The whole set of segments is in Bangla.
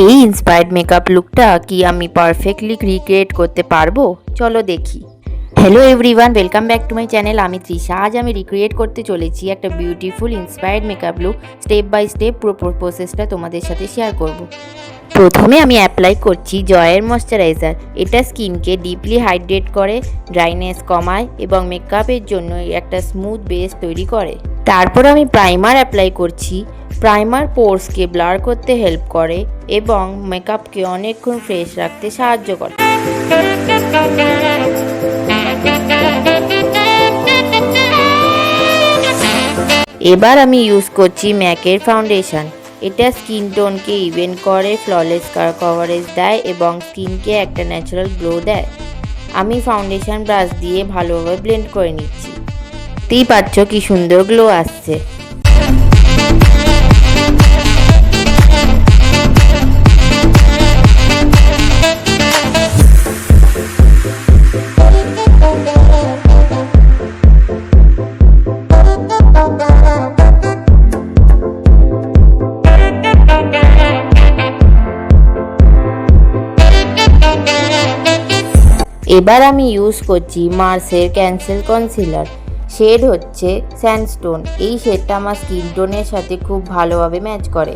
এই ইন্সপায়ার্ড মেকআপ লুকটা কি আমি পারফেক্টলি রিক্রিয়েট করতে পারবো? চলো দেখি। Hello everyone, welcome back to my channel. আমি তৃষা। আজ আমি রিক্রিয়েট করতে চলেছি একটা beautiful inspired makeup look. Step by step পুরো প্রসেসটা তোমাদের সাথে শেয়ার করব। প্রথমে আমি অ্যাপ্লাই করছি জয়ের ময়শ্চারাইজার। এটা স্কিনকে ডিপলি হাইড্রেট করে, ড্রাইনেস কমায় এবং মেকআপের জন্য একটা স্মুথ বেস তৈরি করে। তারপর আমি প্রাইমার অ্যাপ্লাই করছি। প্রাইমার পোরসকে ব্লার করতে হেল্প করে এবং মেকআপকে অনেকক্ষণ ফ্রেশ রাখতে সাহায্য করে। এবার আমি ইউজ করছি ম্যাকের ফাউন্ডেশন। এটা স্কিন টোনকে ইভেন করে, ফ্ললেস কভারেজ দেয় এবং স্কিনকে একটা ন্যাচারাল গ্লো দেয়। আমি ফাউন্ডেশন ব্রাশ দিয়ে ভালোভাবে ব্লেন্ড করে নিচ্ছি। দেখতেই পাচ্ছ কি সুন্দর গ্লো আসছে। এবার আমি ইউজ করছি মার্সের ক্যান্সেল কনসিলার। শেড হচ্ছে স্যান্ডস্টোন। এই শেডটা আমার স্কিন টোনের সাথে খুব ভালোভাবে ম্যাচ করে।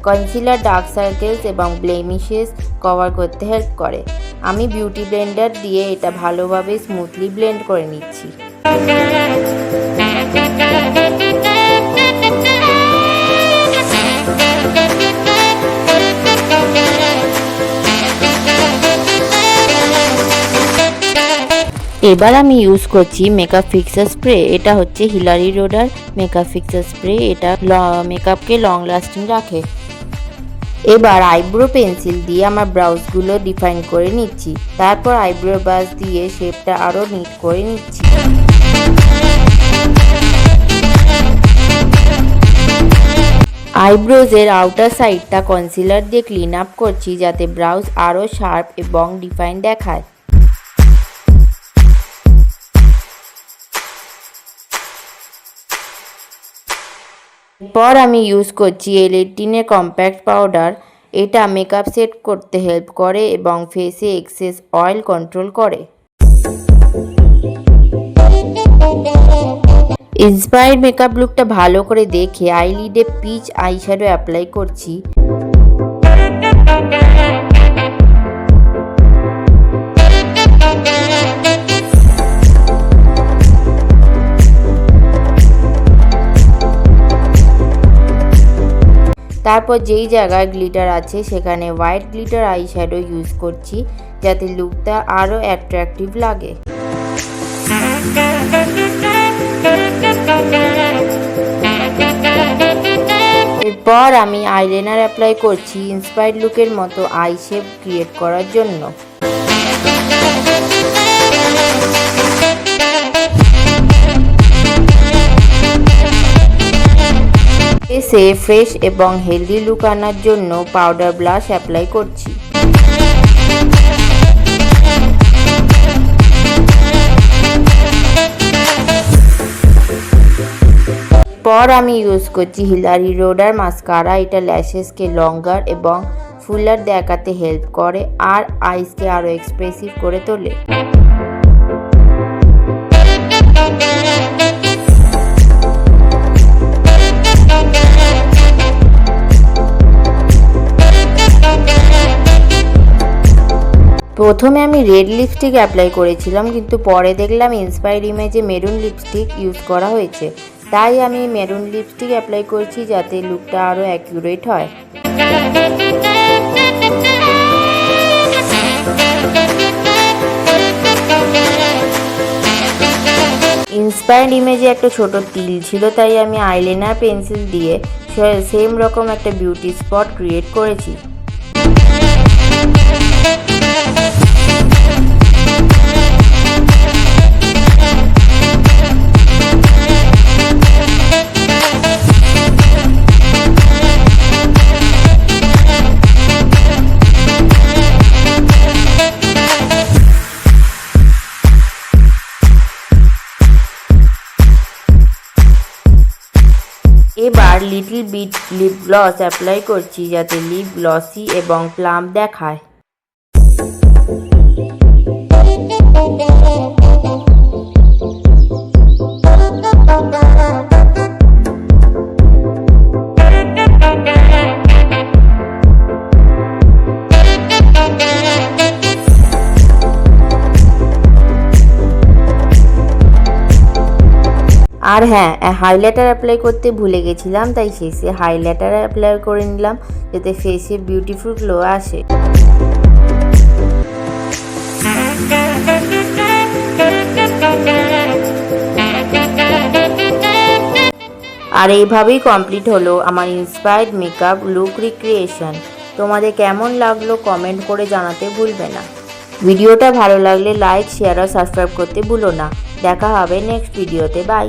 কনসিলার ডার্ক সার্কেলস এবং ব্লেমিশেস কভার করতে হেল্প করে। আমি বিউটি ব্লেন্ডার দিয়ে এটা ভালোভাবে স্মুথলি ব্লেন্ড করে নিচ্ছি। এবার আমি ইউজ করছি মেকআপ ফিক্সার স্প্রে। এটা হচ্ছে হিলারি রোডার মেকআপ ফিক্সার স্প্রে। এটা মেকআপকে লং লাস্টিং রাখে। এবার আইব্রো পেন্সিল দিয়ে আমার ব্রাউজগুলো ডিফাইন করে নিচ্ছি। তারপর আইব্রো ব্রাশ দিয়ে শেপটা আরও নিট করে নিচ্ছি। আইব্রোজের আউটার সাইডটা কনসিলার দিয়ে ক্লিন আপ করছি যাতে ব্রাউজ আরও শার্প এবং ডিফাইন দেখায়। এরপর আমি ইউজ করছি এল18 কম্প্যাক্ট পাউডার। এটা মেকআপ সেট করতে হেল্প করে এবং ফেসে এক্সেস অয়েল কন্ট্রোল করে। ইন্সপায়ার্ড মেকআপ লুকটা ভালো করে দেখে আইলিডে পিচ আইশ্যাডো অ্যাপ্লাই করছি। তারপর যেই জায়গায় গ্লিটার আছে সেখানে white glitter eye shadow use করছি যাতে লুকটা আরও অ্যাট্রাকটিভ লাগে। এরপর আমি আইলাইনার অ্যাপ্লাই করছি ইন্সপায়ার্ড লুকের মতো আই শেপ ক্রিয়েট করার জন্য। ফেসে ফ্রেশ এবং হেলদি লুক আনার জন্য পাউডার ব্লাশ অ্যাপ্লাই করছি। পর আমি ইউজ করছি হিলারি রোডার মাস্কারা। এটা ল্যাশেসকে লঙ্গার এবং ফুলার দেখাতে হেল্প করে আর আইসকে আরও এক্সপ্রেসিভ করে তোলে। প্রথমে আমি রেড লিপস্টিক অ্যাপ্লাই করেছিলাম, কিন্তু পরে দেখলাম ইন্সপায়ার্ড ইমেজে মেরুন লিপস্টিক ইউজ করা হয়েছে, তাই আমি মেরুন লিপস্টিক অ্যাপ্লাই করছি যাতে লুকটা আরও অ্যাকিউরেট হয়। ইন্সপায়ার্ড ইমেজে একটা ছোট তিল ছিল, তাই আমি আইলাইনার পেন্সিল দিয়ে সেম রকম একটা বিউটি স্পট ক্রিয়েট করেছি। এবার লিড little bit lip gloss apply করছি যাতে লিপ গ্লসি এবং প্লাম্প দেখায়। আর হ্যাঁ, হাইলাইটার অ্যাপ্লাই করতে ভুলে গেছিলাম, তাই শেষে হাইলাইটার অ্যাপ্লাই করে নিলাম যাতে ফেসে বিউটিফুল গ্লো আসে। আর এইভাবেই কমপ্লিট হলো আমার ইন্সপায়ার্ড মেকআপ লুক রিক্রিয়েশন। তোমাদের কেমন লাগলো কমেন্ট করে জানাতে ভুলবে না। ভিডিওটা ভালো লাগলে লাইক, শেয়ার আর সাবস্ক্রাইব করতে ভুলো না। দেখা হবে নেক্সট ভিডিওতে। বাই।